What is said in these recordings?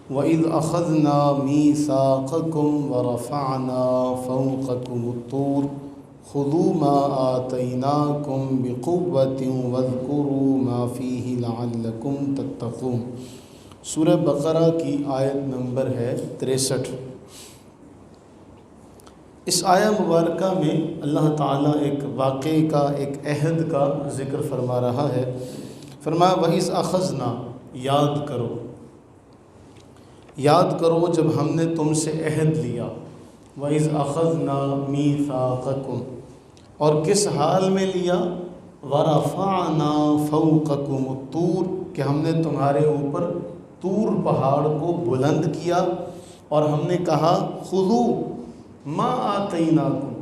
وَإِذْ أَخَذْنَا مِيثَاقَكُمْ وَرَفَعْنَا فَوْقَكُمُ الطُّورَ خُذُوا مَا آتَيْنَاكُمْ بِقُوَّةٍ وَاذْكُرُوا مَا فِيهِ لَعَلَّكُمْ تَتَّقُونَ۔ سورہ بقرہ کی آیت نمبر ہے 63۔ اس آیہ مبارکہ میں اللہ تعالیٰ ایک واقعے کا، ایک عہد کا ذکر فرما رہا ہے۔ فرمایا وَإِذْ أَخَذْنَا، یاد کرو جب ہم نے تم سے عہد لیا۔ وَإِذْ أَخَذْنَا مِيثَاقَكُمْ، اور کس حال میں لیا؟ وَرَفَعْنَا فَوْقَكُمُ الطُّورَ، کہ ہم نے تمہارے اوپر طور پہاڑ کو بلند کیا اور ہم نے کہا خُذُوا مَا آتَيْنَاكُمْ،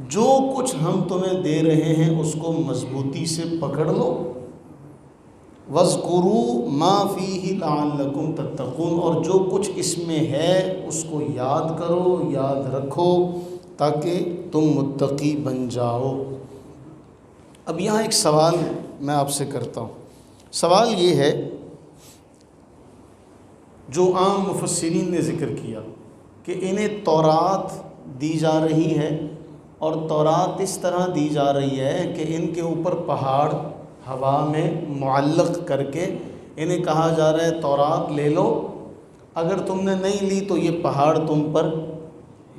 جو کچھ ہم تمہیں دے رہے ہیں اس کو مضبوطی سے پکڑ لو۔ وَاذْكُرُوا مَا فِيهِ لَعَلَّكُمْ تَتَّقُونَ، اور جو کچھ اس میں ہے اس کو یاد کرو، یاد رکھو تاکہ تم متقی بن جاؤ۔ اب یہاں ایک سوال میں آپ سے کرتا ہوں۔ سوال یہ ہے جو عام مفسرین نے ذکر کیا کہ انہیں تورات دی جا رہی ہے، اور تورات اس طرح دی جا رہی ہے کہ ان کے اوپر پہاڑ ہوا میں معلق کر کے انہیں کہا جا رہا ہے تورات لے لو، اگر تم نے نہیں لی تو یہ پہاڑ تم پر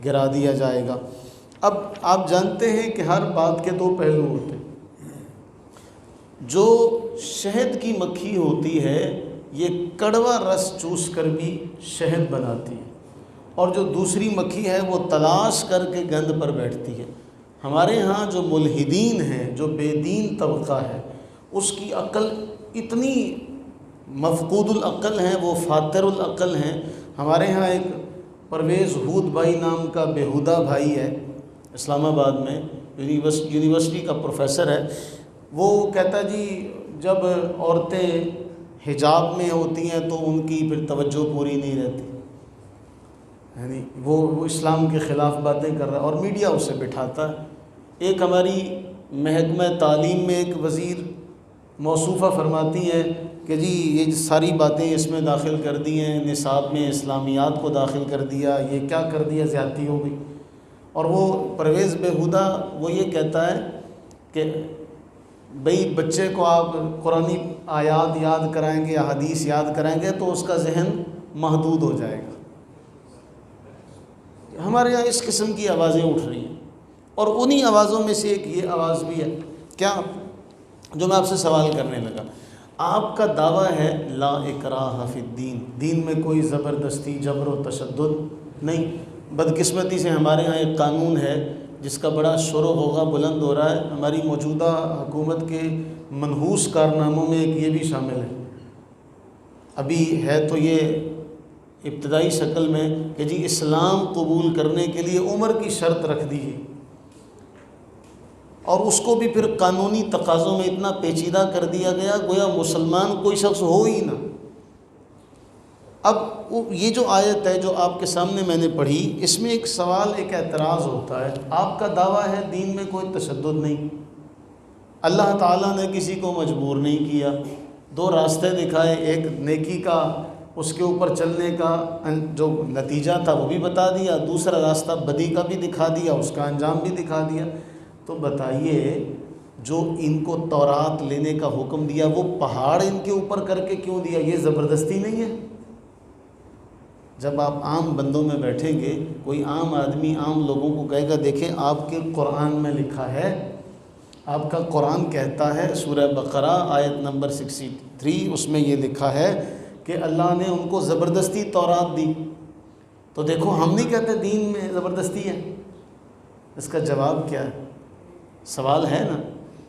گرا دیا جائے گا۔ اب آپ جانتے ہیں کہ ہر بات کے دو پہلو ہوتے ہیں۔ جو شہد کی مکھی ہوتی ہے یہ کڑوا رس چوس کر بھی شہد بناتی ہے، اور جو دوسری مکھی ہے وہ تلاش کر کے گند پر بیٹھتی ہے۔ ہمارے ہاں جو ملحدین ہیں، جو بے دین طبقہ ہے، اس کی عقل اتنی مفقود العقل ہیں، وہ فاتر العقل ہیں۔ ہمارے ہاں ایک پرویز ہود بھائی نام کا بیہودہ بھائی ہے، اسلام آباد میں یونیورسٹی کا پروفیسر ہے۔ وہ کہتا جی جب عورتیں حجاب میں ہوتی ہیں تو ان کی پھر توجہ پوری نہیں رہتی، یعنی وہ اسلام کے خلاف باتیں کر رہا ہے اور میڈیا اسے بٹھاتا ہے۔ ایک ہماری محکمہ تعلیم میں ایک وزیر موصوفہ فرماتی ہے کہ جی یہ ساری باتیں اس میں داخل کر دی ہیں، نصاب میں اسلامیات کو داخل کر دیا، یہ کیا کر دیا، زیادتی ہو گئی۔ اور وہ پرویز بیہودہ وہ یہ کہتا ہے کہ بھئی بچے کو آپ قرآنی آیات یاد کرائیں گے، حدیث یاد کرائیں گے تو اس کا ذہن محدود ہو جائے گا۔ ہمارے یہاں اس قسم کی آوازیں اٹھ رہی ہیں، اور انہی آوازوں میں سے ایک یہ آواز بھی ہے کیا، جو میں آپ سے سوال کرنے لگا۔ آپ کا دعویٰ ہے لا اکراہ فی الدین، دین میں کوئی زبردستی، جبر و تشدد نہیں۔ بدقسمتی سے ہمارے ہاں ایک قانون ہے جس کا بڑا شور و غوغا بلند ہو رہا ہے، ہماری موجودہ حکومت کے منحوس کارناموں میں ایک یہ بھی شامل ہے۔ ابھی ہے تو یہ ابتدائی شکل میں کہ جی اسلام قبول کرنے کے لیے عمر کی شرط رکھ دی گئی، اور اس کو بھی پھر قانونی تقاضوں میں اتنا پیچیدہ کر دیا گیا گویا مسلمان کوئی شخص ہو ہی نہ۔ اب یہ جو آیت ہے جو آپ کے سامنے میں نے پڑھی، اس میں ایک سوال، ایک اعتراض ہوتا ہے۔ آپ کا دعویٰ ہے دین میں کوئی تشدد نہیں، اللہ تعالیٰ نے کسی کو مجبور نہیں کیا، دو راستے دکھائے، ایک نیکی کا اس کے اوپر چلنے کا جو نتیجہ تھا وہ بھی بتا دیا، دوسرا راستہ بدی کا بھی دکھا دیا، اس کا انجام بھی دکھا دیا۔ تو بتائیے جو ان کو تورات لینے کا حکم دیا وہ پہاڑ ان کے اوپر کر کے کیوں دیا؟ یہ زبردستی نہیں ہے؟ جب آپ عام بندوں میں بیٹھیں گے، کوئی عام آدمی عام لوگوں کو کہے گا دیکھیں آپ کے قرآن میں لکھا ہے، آپ کا قرآن کہتا ہے سورہ بقرہ آیت نمبر 63، اس میں یہ لکھا ہے کہ اللہ نے ان کو زبردستی تورات دی، تو دیکھو ہم نہیں کہتے دین میں زبردستی ہے۔ اس کا جواب کیا ہے؟ سوال ہے نا،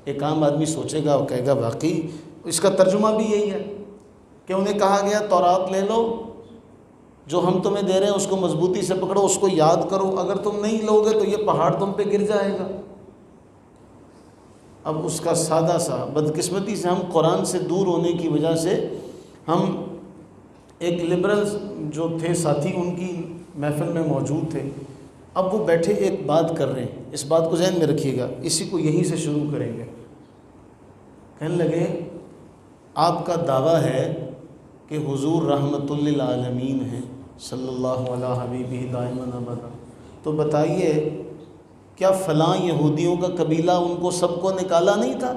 ایک عام آدمی سوچے گا اور کہے گا واقعی اس کا ترجمہ بھی یہی ہے کہ انہیں کہا گیا تورات لے لو، جو ہم تمہیں دے رہے ہیں اس کو مضبوطی سے پکڑو، اس کو یاد کرو، اگر تم نہیں لو گے تو یہ پہاڑ تم پہ گر جائے گا۔ اب اس کا سادہ سا بدقسمتی سے ہم قرآن سے دور ہونے کی وجہ سے ہم ایک لبرلز جو تھے ساتھی ان کی محفل میں موجود تھے، اب وہ بیٹھے ایک بات کر رہے ہیں، اس بات کو ذہن میں رکھیے گا، اسی کو یہیں سے شروع کریں گے۔ کہنے لگے آپ کا دعویٰ ہے کہ حضور رحمت للعالمین ہیں صلی اللہ علیہ حبیبہ دائما ابدا، تو بتائیے کیا فلاں یہودیوں کا قبیلہ ان کو سب کو نکالا نہیں تھا؟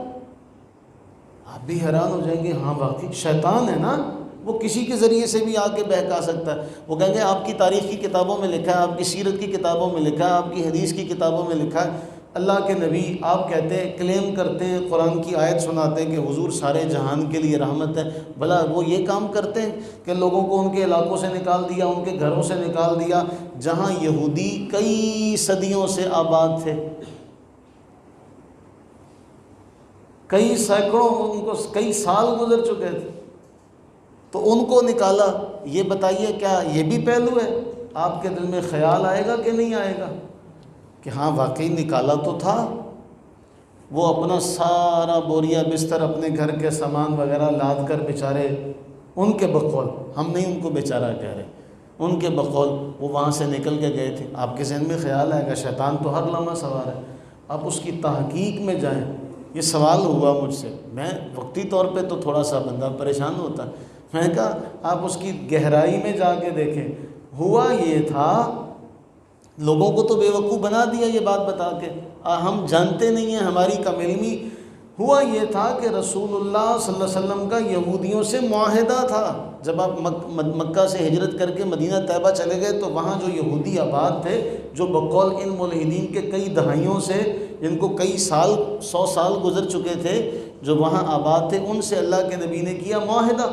آپ بھی حیران ہو جائیں گے، ہاں واقعی شیطان ہے نا، وہ کسی کے ذریعے سے بھی آ کے بہکا سکتا ہے۔ وہ کہیں گے آپ کی تاریخ کی کتابوں میں لکھا ہے، آپ کی سیرت کی کتابوں میں لکھا ہے، آپ کی حدیث کی کتابوں میں لکھا ہے، اللہ کے نبی آپ کہتے ہیں، کلیم کرتے ہیں، قرآن کی آیت سناتے ہیں کہ حضور سارے جہان کے لیے رحمت ہے، بھلا وہ یہ کام کرتے ہیں کہ لوگوں کو ان کے علاقوں سے نکال دیا، ان کے گھروں سے نکال دیا، جہاں یہودی کئی صدیوں سے آباد تھے، کئی سینکڑوں، ان کو کئی سال گزر چکے تھے، تو ان کو نکالا؟ یہ بتائیے کیا یہ بھی پہلو ہے؟ آپ کے دل میں خیال آئے گا کہ نہیں آئے گا کہ ہاں واقعی نکالا تو تھا؟ وہ اپنا سارا بوریا بستر، اپنے گھر کے سامان وغیرہ لاد کر بیچارے، ان کے بقول، ہم نہیں ان کو بیچارہ کہہ رہے، ان کے بقول وہ وہاں سے نکل کے گئے تھے۔ آپ کے ذہن میں خیال آئے گا، شیطان تو ہر لمحہ سوار ہے، آپ اس کی تحقیق میں جائیں۔ یہ سوال ہوا مجھ سے، میں وقتی طور پہ تو تھوڑا سا بندہ پریشان ہوتا، میں نے کہا آپ اس کی گہرائی میں جا کے دیکھیں۔ ہوا یہ تھا، لوگوں کو تو بے وقوف بنا دیا یہ بات بتا کے، ہم جانتے نہیں ہیں، ہماری کم علمی۔ ہوا یہ تھا کہ رسول اللہ صلی اللہ علیہ وسلم کا یہودیوں سے معاہدہ تھا۔ جب آپ مکہ سے ہجرت کر کے مدینہ طیبہ چلے گئے تو وہاں جو یہودی آباد تھے، جو بقول ان ملحدین کے کئی دہائیوں سے، جن کو کئی سال، 100 سال گزر چکے تھے، جو وہاں آباد تھے، ان سے اللہ کے نبی نے کیا معاہدہ۔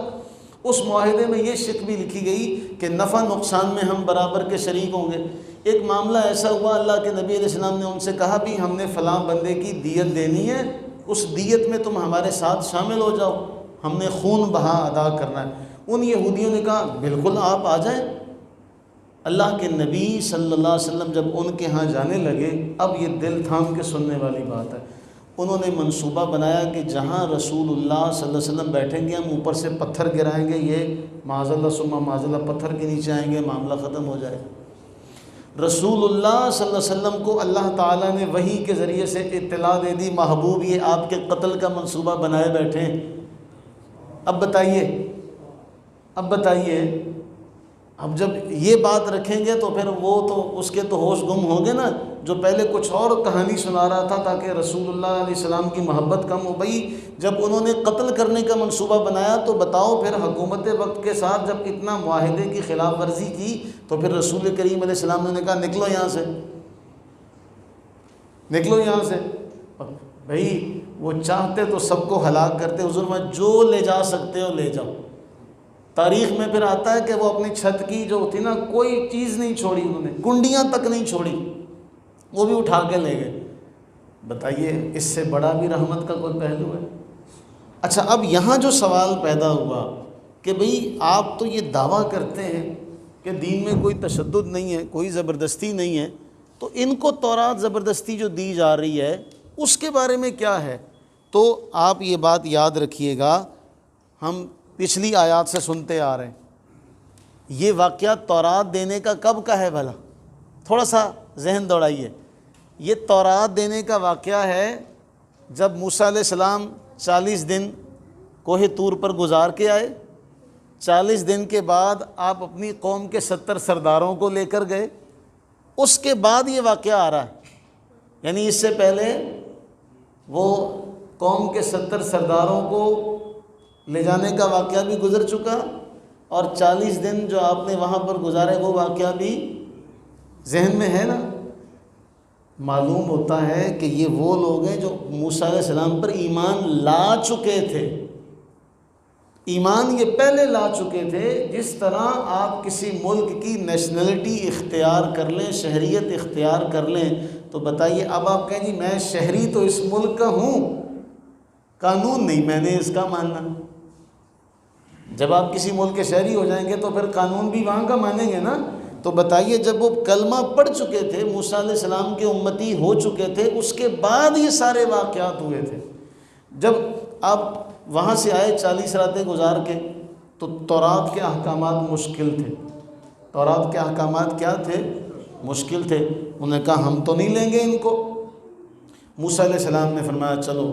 اس معاہدے میں یہ شک بھی لکھی گئی کہ نفع نقصان میں ہم برابر کے شریک ہوں گے۔ ایک معاملہ ایسا ہوا، اللہ کے نبی علیہ السلام نے ان سے کہا بھی ہم نے فلاں بندے کی دیت دینی ہے، اس دیت میں تم ہمارے ساتھ شامل ہو جاؤ، ہم نے خون بہا ادا کرنا ہے۔ ان یہودیوں نے کہا بالکل آپ آ جائیں۔ اللہ کے نبی صلی اللہ علیہ وسلم جب ان کے ہاں جانے لگے، اب یہ دل تھام کے سننے والی بات ہے، انہوں نے منصوبہ بنایا کہ جہاں رسول اللہ صلی اللہ علیہ وسلم بیٹھیں گے ہم اوپر سے پتھر گرائیں گے، یہ معاذ اللہ ثم معاذ اللہ پتھر کے نیچے آئیں گے، معاملہ ختم ہو جائے۔ رسول اللہ صلی اللہ علیہ وسلم کو اللہ تعالیٰ نے وحی کے ذریعے سے اطلاع دے دی، محبوب یہ آپ کے قتل کا منصوبہ بنائے بیٹھے ہیں۔ اب بتائیے اب جب یہ بات رکھیں گے تو پھر وہ تو اس کے تو ہوش گم ہوں گے نا، جو پہلے کچھ اور کہانی سنا رہا تھا تاکہ رسول اللہ علیہ السلام کی محبت کم ہو گئی۔ جب انہوں نے قتل کرنے کا منصوبہ بنایا تو بتاؤ پھر حکومت وقت کے ساتھ جب اتنا معاہدے کی خلاف ورزی کی تو پھر رسول کریم علیہ السلام نے کہا نکلو یہاں سے، نکلو یہاں سے۔ بھائی وہ چاہتے تو سب کو ہلاک کرتے، حضور میں جو لے جا سکتے ہو لے جاؤ۔ تاریخ میں پھر آتا ہے کہ وہ اپنی چھت کی جو تھی نا، کوئی چیز نہیں چھوڑی، انہوں نے کنڈیاں تک نہیں چھوڑی، وہ بھی اٹھا کے لے گئے۔ بتائیے اس سے بڑا بھی رحمت کا کوئی پہلو ہے؟ اچھا اب یہاں جو سوال پیدا ہوا کہ بھئی آپ تو یہ دعویٰ کرتے ہیں کہ دین میں کوئی تشدد نہیں ہے، کوئی زبردستی نہیں ہے، تو ان کو تورات زبردستی جو دی جا رہی ہے اس کے بارے میں کیا ہے؟ تو آپ یہ بات یاد رکھیے گا، ہم پچھلی آیات سے سنتے آ رہے ہیں، یہ واقعہ تورات دینے کا کب کا ہے بھلا؟ تھوڑا سا ذہن دوڑائیے۔ یہ تورات دینے کا واقعہ ہے جب موسیٰ علیہ السلام 40 دن کوہ طور پر گزار کے آئے، 40 دن کے بعد آپ اپنی قوم کے 70 سرداروں کو لے کر گئے، اس کے بعد یہ واقعہ آ رہا ہے۔ یعنی اس سے پہلے وہ قوم کے 70 سرداروں کو لے جانے کا واقعہ بھی گزر چکا، اور 40 دن جو آپ نے وہاں پر گزارے وہ واقعہ بھی ذہن میں ہے نا۔ معلوم ہوتا ہے کہ یہ وہ لوگ ہیں جو موسیٰ علیہ السلام پر ایمان لا چکے تھے، ایمان یہ پہلے لا چکے تھے۔ جس طرح آپ کسی ملک کی نیشنلٹی اختیار کر لیں، شہریت اختیار کر لیں، تو بتائیے اب آپ کہیں جی میں شہری تو اس ملک کا ہوں، قانون نہیں میں نے اس کا ماننا۔ جب آپ کسی ملک کے شہری ہو جائیں گے تو پھر قانون بھی وہاں کا مانیں گے نا۔ تو بتائیے جب وہ کلمہ پڑھ چکے تھے، موسیٰ علیہ السلام کے امتی ہو چکے تھے، اس کے بعد یہ سارے واقعات ہوئے تھے۔ جب آپ وہاں سے آئے 40 راتیں گزار کے، تو تورات کے احکامات مشکل تھے۔ تورات کے احکامات کیا تھے؟ مشکل تھے۔ انہوں نے کہا ہم تو نہیں لیں گے ان کو۔ موسیٰ علیہ السلام نے فرمایا چلو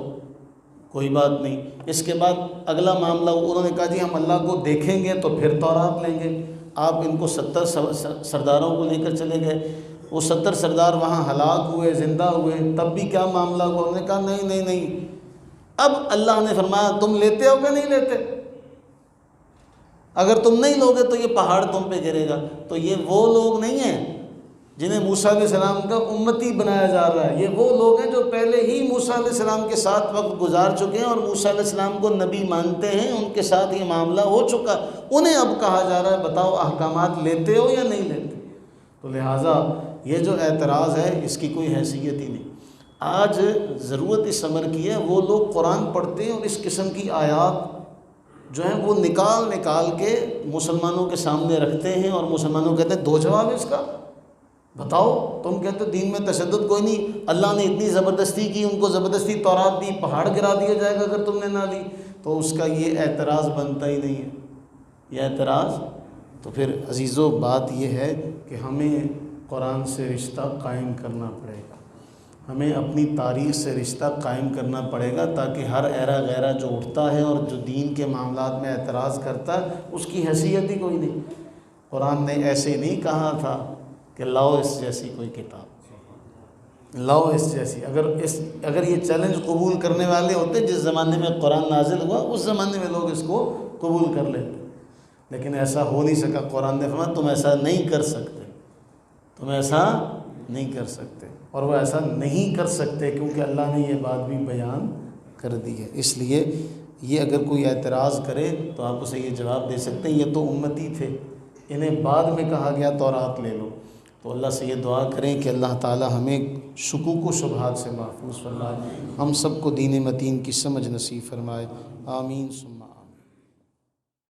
کوئی بات نہیں۔ اس کے بعد اگلا معاملہ انہوں نے کہا جی ہم اللہ کو دیکھیں گے تو پھر تورات لیں گے۔ آپ ان کو 70 سرداروں کو لے کر چلے گئے، وہ 70 سردار وہاں ہلاک ہوئے، زندہ ہوئے، تب بھی کیا معاملہ ہوا؟ انہوں نے کہا نہیں نہیں نہیں۔ اب اللہ نے فرمایا تم لیتے ہو کہ نہیں لیتے؟ اگر تم نہیں لوگے تو یہ پہاڑ تم پہ گرے گا۔ تو یہ وہ لوگ نہیں ہیں جنہیں موسیٰ علیہ السلام کا امتی بنایا جا رہا ہے، یہ وہ لوگ ہیں جو پہلے ہی موسیٰ علیہ السلام کے ساتھ وقت گزار چکے ہیں اور موسیٰ علیہ السلام کو نبی مانتے ہیں، ان کے ساتھ یہ معاملہ ہو چکا، انہیں اب کہا جا رہا ہے بتاؤ احکامات لیتے ہو یا نہیں لیتے؟ تو لہٰذا یہ جو اعتراض ہے اس کی کوئی حیثیت ہی نہیں۔ آج ضرورت اس امر کی ہے، وہ لوگ قرآن پڑھتے ہیں اور اس قسم کی آیات جو ہیں وہ نکال کے مسلمانوں کے سامنے رکھتے ہیں اور مسلمانوں کہتے ہیں دو جواب اس کا، بتاؤ تم کہتے ہو دین میں تشدد کوئی نہیں، اللہ نے اتنی زبردستی کی، ان کو زبردستی تورات دی، پہاڑ گرا دیا جائے گا اگر تم نے نہ لی، تو اس کا یہ اعتراض بنتا ہی نہیں ہے، یہ اعتراض۔ تو پھر عزیزو بات یہ ہے کہ ہمیں قرآن سے رشتہ قائم کرنا پڑے گا، ہمیں اپنی تاریخ سے رشتہ قائم کرنا پڑے گا، تاکہ ہر ایرا غیرہ جو اٹھتا ہے اور جو دین کے معاملات میں اعتراض کرتا ہے اس کی حیثیت ہی کوئی نہیں۔ قرآن نے ایسے نہیں کہا تھا کہ لاؤ اس جیسی کوئی کتاب، لاؤ اس جیسی۔ اگر یہ چیلنج قبول کرنے والے ہوتے جس زمانے میں قرآن نازل ہوا، اس زمانے میں لوگ اس کو قبول کر لیتے، لیکن ایسا ہو نہیں سکا۔ قرآن نے فرمایا تم ایسا نہیں کر سکتے، تم ایسا نہیں کر سکتے، اور وہ ایسا نہیں کر سکتے کیونکہ اللہ نے یہ بات بھی بیان کر دی ہے۔ اس لیے یہ اگر کوئی اعتراض کرے تو آپ اسے یہ جواب دے سکتے ہیں یہ تو امتی تھے، انہیں بعد میں کہا گیا تورات لے لو۔ تو اللہ سے یہ دعا کریں کہ اللہ تعالی ہمیں شکوک و شبہات سے محفوظ فرمائے، ہم سب کو دین متین کی سمجھ نصیب فرمائے، آمین۔